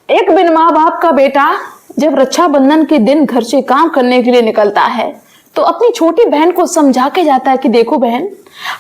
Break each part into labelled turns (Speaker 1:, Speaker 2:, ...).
Speaker 1: एक बिन माँ बाप का बेटा जब रक्षाबंधन के दिन घर से काम करने के लिए निकलता है तो अपनी छोटी बहन को समझा के जाता है कि देखो बहन,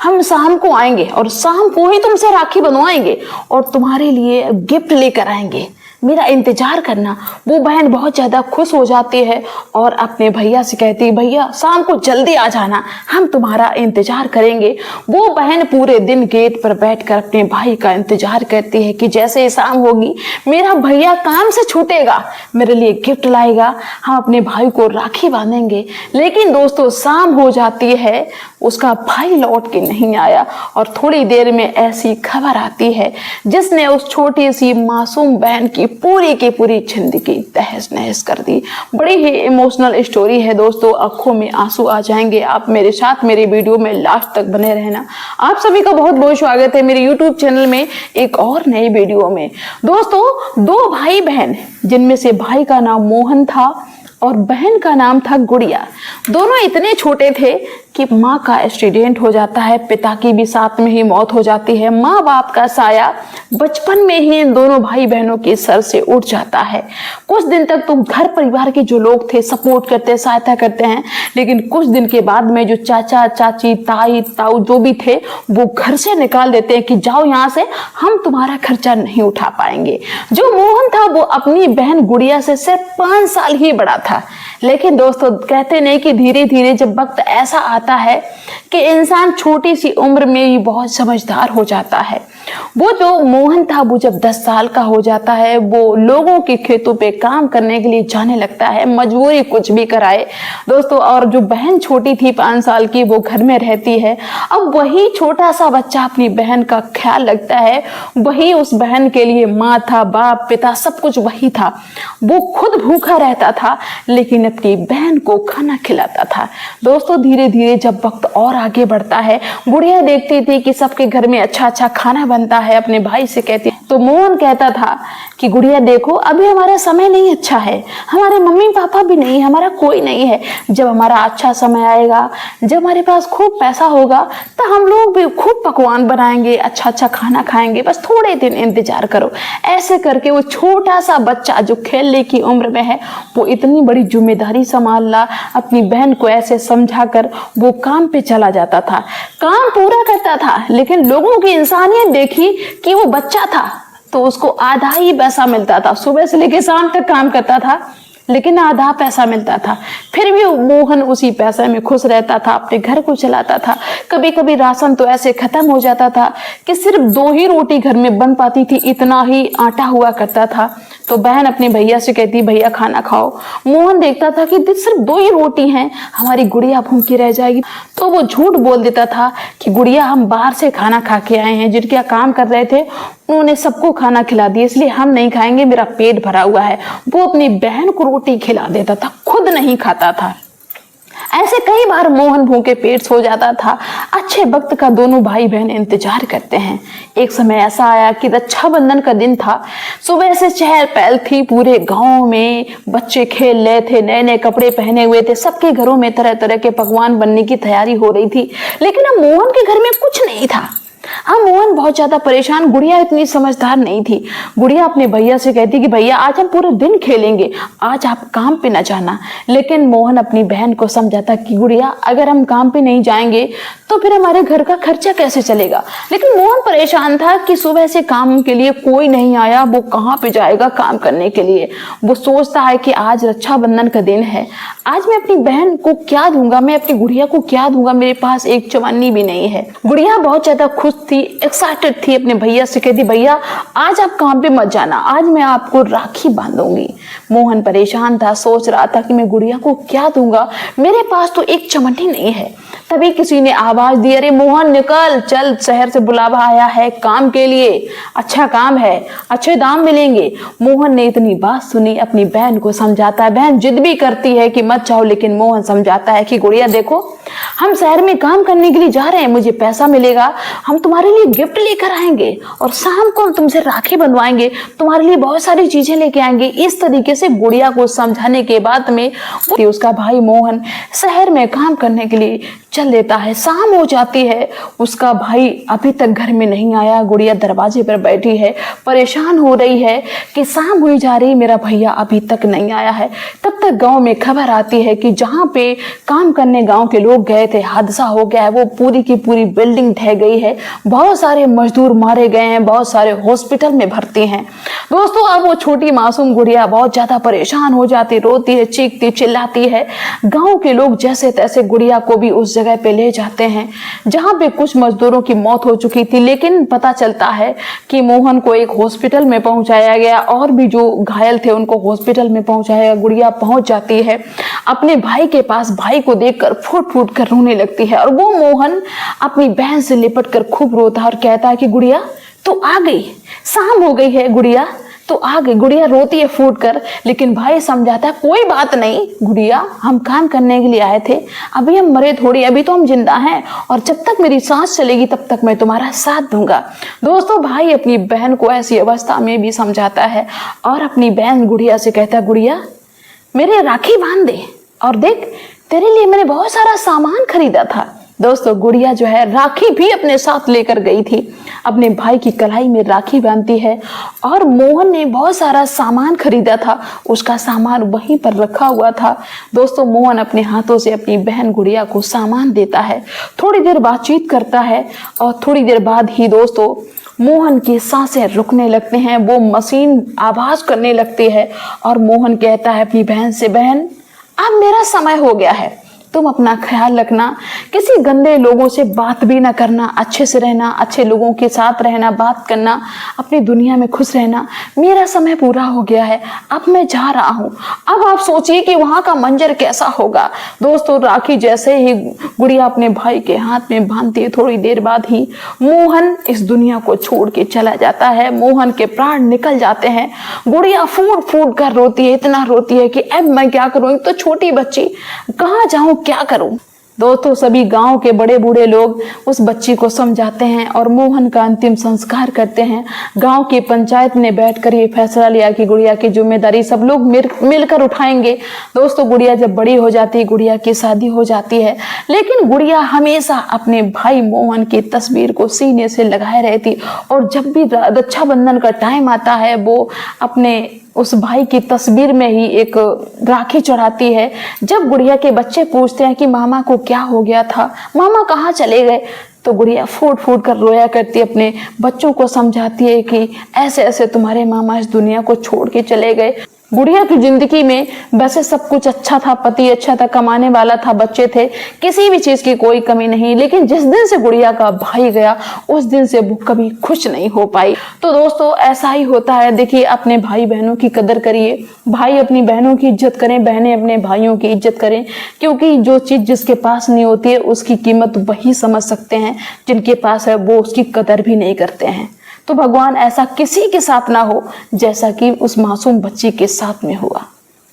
Speaker 1: हम शाम को आएंगे और शाम को ही तुमसे राखी बनवाएंगे और तुम्हारे लिए गिफ्ट लेकर आएंगे, मेरा इंतजार करना। वो बहन बहुत ज्यादा खुश हो जाती है और अपने भैया से कहती है भैया शाम को जल्दी आ जाना, हम तुम्हारा इंतजार करेंगे। वो बहन पूरे दिन गेट पर बैठकर अपने भाई का इंतजार करती है कि जैसे ही शाम होगी मेरा भैया काम से छूटेगा, मेरे लिए गिफ्ट लाएगा, हम अपने भाई को राखी बांधेंगे। लेकिन दोस्तों शाम हो जाती है, उसका भाई लौट के नहीं आया और थोड़ी देर में ऐसी खबर आती है जिसने उस छोटी सी मासूम बहन की पूरी जिंदगी तहस नहस कर दी। बड़ी ही इमोशनल स्टोरी है दोस्तों, आंखों में आंसू आ जाएंगे। आप मेरे साथ मेरे वीडियो में लास्ट तक बने रहना। आप सभी का बहुत बहुत स्वागत है मेरे यूट्यूब चैनल में एक और नई वीडियो में। दोस्तों दो भाई बहन, जिनमें से भाई का नाम मोहन था और बहन का नाम था गुड़िया। दोनों इतने छोटे थे कि माँ का एक्सीडेंट हो जाता है, पिता की भी साथ में ही मौत हो जाती है। माँ बाप का साया बचपन में ही इन दोनों भाई बहनों के सर से उठ जाता है। कुछ दिन तक तो घर परिवार के जो लोग थे सपोर्ट करते, सहायता करते हैं, लेकिन कुछ दिन के बाद में जो चाचा चाची ताई ताऊ जो भी थे वो घर से निकाल देते हैं कि जाओ यहाँ से, हम तुम्हारा खर्चा नहीं उठा पाएंगे। जो मोहन था वो अपनी बहन गुड़िया से सिर्फ 5 साल ही बड़ा था। लेकिन दोस्तों कहते नहीं कि धीरे धीरे जब वक्त ऐसा आता है कि इंसान छोटी सी उम्र में ही बहुत समझदार हो जाता है। वो जो मोहन था वो जब 10 साल का हो जाता है, वो लोगों के खेतों पे काम करने के लिए जाने लगता है, मजबूरी कुछ भी कराए दोस्तों। और जो बहन छोटी थी 5 साल की, वो घर में रहती है। अब वही छोटा सा बच्चा अपनी बहन का ख्याल रखता है, वही उस बहन के लिए माँ था, बाप पिता सब कुछ वही था। वो खुद भूखा रहता था लेकिन अपनी बहन को खाना खिलाता था। दोस्तों धीरे धीरे जब वक्त और आगे बढ़ता है, गुड़िया देखती थी कि सबके घर में अच्छा अच्छा खाना बनता है, अपने भाई से कहती तो मोहन कहता था कि गुड़िया देखो अभी हमारा समय नहीं अच्छा है, हमारे मम्मी पापा भी नहीं, हमारा कोई नहीं है। जब हमारा अच्छा समय आएगा, जब हमारे पास खूब पैसा होगा तो हम लोग भी खूब पकवान बनाएंगे, अच्छा अच्छा खाना खाएंगे, बस थोड़े दिन इंतजार करो। ऐसे करके वो छोटा सा बच्चा जो खेलने की उम्र में है वो इतनी बड़ी जिम्मेदारी संभाल ला। अपनी बहन को ऐसे समझाकर वो काम पे चला जाता था, काम पूरा करता था। लेकिन लोगों की इंसानियत देखी कि वो बच्चा था तो उसको आधा ही पैसा मिलता था। सुबह से लेकर शाम तक काम करता था लेकिन आधा पैसा मिलता था। फिर भी मोहन उसी पैसे में खुश रहता था, अपने घर को चलाता था। कभी कभी राशन तो ऐसे खत्म हो जाता था कि सिर्फ 2 ही रोटी घर में बन पाती थी, इतना ही आटा हुआ करता था। तो बहन अपने भैया से कहती भैया खाना खाओ। मोहन देखता था कि सिर्फ 2 ही रोटी हैं, हमारी गुड़िया भूखी रह जाएगी। तो वो झूठ बोल देता था कि गुड़िया हम बाहर से खाना खा के आए हैं, जिनके काम कर रहे थे उन्होंने सबको खाना खिला दिया, इसलिए हम नहीं खाएंगे, मेरा पेट भरा हुआ है। वो अपनी बहन को रोटी खिला देता था, खुद नहीं खाता था। ऐसे कई बार मोहन भूखे पेट सो जाता था। अच्छे वक्त का दोनों भाई बहन इंतजार करते हैं। एक समय ऐसा आया कि रक्षाबंधन का दिन था। सुबह से चहल पहल थी, पूरे गांव में बच्चे खेल रहे थे, नए नए कपड़े पहने हुए थे, सबके घरों में तरह तरह के पकवान बनने की तैयारी हो रही थी। लेकिन अब मोहन के घर में कुछ नहीं था। हाँ मोहन बहुत ज्यादा परेशान। गुड़िया इतनी समझदार नहीं थी। गुड़िया अपने भैया से कहती कि भैया आज हम पूरे दिन खेलेंगे, आज आप काम पे न जाना। लेकिन मोहन अपनी बहन को समझाता कि गुड़िया अगर हम काम पे नहीं जाएंगे तो फिर हमारे घर का खर्चा कैसे चलेगा। लेकिन मोहन परेशान था कि सुबह से काम के लिए कोई नहीं आया, वो कहाँ पे जाएगा काम करने के लिए। वो सोचता है कि आज रक्षाबंधन का दिन है, आज मैं अपनी बहन को क्या दूंगा, मैं अपनी गुड़िया को क्या दूंगा, मेरे पास एक चवन्नी भी नहीं है। गुड़िया बहुत ज्यादा खुश थी, एक्साइटेड थी, अपने भैया से कहती भैया आज आप काम पे मत जाना, आज मैं आपको राखी बांधूंगी। मोहन परेशान था, सोच रहा था कि मैं गुड़िया को क्या दूंगा, मेरे पास तो एक चमड़ी नहीं है। तभी किसी ने आवाज दी, अरे मोहन निकल, चल शहर से बुलावा आया है काम के लिए, अच्छा काम है, अच्छे दाम मिलेंगे। मोहन ने इतनी बात सुनी, अपनी बहन को समझाता है। बहन जिद भी करती है कि मत जाओ, लेकिन मोहन समझाता है कि गुड़िया देखो हम शहर में काम करने के लिए जा रहे हैं, मुझे पैसा मिलेगा, हम तुम्हारे लिए गिफ्ट लेकर आएंगे और शाम को हम तुमसे राखी बनवाएंगे, तुम्हारे लिए बहुत सारी चीजें लेके आएंगे। इस तरीके से गुड़िया को समझाने के बाद में उसका भाई मोहन शहर में काम करने के लिए चल देता है। शाम हो जाती है, उसका भाई अभी तक घर में नहीं आया। गुड़िया दरवाजे पर बैठी है, परेशान हो रही है कि शाम हुई जा रही, मेरा भैया अभी तक नहीं आया है। तब तक गांव में खबर आती है कि जहां पे काम करने गांव के लोग गए थे, हादसा हो गया है। वो पूरी की पूरी बिल्डिंग ढह गई है, बहुत सारे मजदूर मारे गए हैं, बहुत सारे हॉस्पिटल में भर्ती हैं। दोस्तों, अब वो छोटी मासूम गुड़िया बहुत ज्यादा परेशान हो जाती, रोती है, चीखती चिल्लाती है। गांव के लोग जैसे तैसे गुड़िया को भी उस जगह पे ले जाते हैं जहां पे कुछ मजदूरों की मौत हो चुकी थी। लेकिन पता चलता है कि मोहन को एक हॉस्पिटल में पहुंचाया गया और भी जो घायल थे उनको हॉस्पिटल में पहुंचाया गया। गुड़िया पहुंच जाती है अपने भाई के पास, भाई को देखकर फूट फूट कर रोने लगती है। और वो मोहन अपनी बहन से लिपट कर खूब रोता है और कहता है कि गुड़िया तो आ गई, शाम हो गई है गुड़िया तो आ गई। गुड़िया रोती है फूट कर, लेकिन भाई समझाता है कोई बात नहीं गुड़िया, हम काम करने के लिए आए थे, अभी हम मरे थोड़ी, अभी तो हम जिंदा हैं और जब तक मेरी सांस चलेगी तब तक मैं तुम्हारा साथ दूंगा। दोस्तों, भाई अपनी बहन को ऐसी अवस्था में भी समझाता है और अपनी बहन गुड़िया से कहता है गुड़िया मेरे राखी बांध दे और देख तेरे लिए मैंने बहुत सारा सामान खरीदा था। दोस्तों, गुड़िया जो है राखी भी अपने साथ लेकर गई थी, अपने भाई की कलाई में राखी बांधती है। और मोहन ने बहुत सारा सामान खरीदा था, उसका सामान वहीं पर रखा हुआ था। दोस्तों, मोहन अपने हाथों से अपनी बहन गुड़िया को सामान देता है, थोड़ी देर बातचीत करता है और थोड़ी देर बाद ही दोस्तों मोहन की सांसें रुकने लगते हैं, वो मशीन आवाज करने लगती है और मोहन कहता है अपनी बहन से, बहन अब मेरा समय हो गया है, तुम अपना ख्याल रखना, किसी गंदे लोगों से बात भी ना करना, अच्छे से रहना, अच्छे लोगों के साथ रहना, बात करना, अपनी दुनिया में खुश रहना। मेरा समय पूरा हो गया है, अब मैं जा रहा हूँ। अब आप सोचिए कि वहां का मंजर कैसा होगा। दोस्तों, राखी जैसे ही गुड़िया अपने भाई के हाथ में बांधती है, थोड़ी देर बाद ही मोहन इस दुनिया को छोड़ के चला जाता है। मोहन के प्राण निकल जाते हैं। गुड़िया फूट फूट कर रोती है, इतना रोती है कि अब मैं क्या करूँ, एक तो छोटी बच्ची, कहाँ जाऊं, क्या करूं। दोस्तों, सभी गांव के बड़े बूढ़े लोग उस बच्ची को समझाते हैं और मोहन का अंतिम संस्कार करते हैं। गांव की पंचायत ने बैठकर ये फैसला लिया कि गुड़िया की जिम्मेदारी सब लोग मिलकर उठाएंगे। दोस्तों, गुड़िया जब बड़ी हो जाती है, गुड़िया की शादी हो जाती है, लेकिन गुड़िया हमेशा अपने भाई मोहन की तस्वीर को सीने से लगाए रहती और जब भी रक्षाबंधन का टाइम आता है वो अपने उस भाई की तस्वीर में ही एक राखी चढ़ाती है। जब गुड़िया के बच्चे पूछते हैं कि मामा को क्या हो गया था, मामा कहाँ चले गए, तो गुड़िया फूट फूट कर रोया करती, अपने बच्चों को समझाती है कि ऐसे ऐसे तुम्हारे मामा इस दुनिया को छोड़ के चले गए। गुड़िया की जिंदगी में वैसे सब कुछ अच्छा था, पति अच्छा था, कमाने वाला था, बच्चे थे, किसी भी चीज की कोई कमी नहीं, लेकिन जिस दिन से गुड़िया का भाई गया उस दिन से वो कभी खुश नहीं हो पाई। तो दोस्तों, ऐसा ही होता है। देखिए, अपने भाई बहनों की कदर करिए, भाई अपनी बहनों की इज्जत करें, बहनें अपने भाइयों की इज्जत करें, क्योंकि जो चीज जिसके पास नहीं होती है उसकी कीमत वही समझ सकते हैं, जिनके पास है वो उसकी कदर भी नहीं करते हैं। तो भगवान ऐसा किसी के साथ ना हो जैसा कि उस मासूम बच्ची के साथ में हुआ।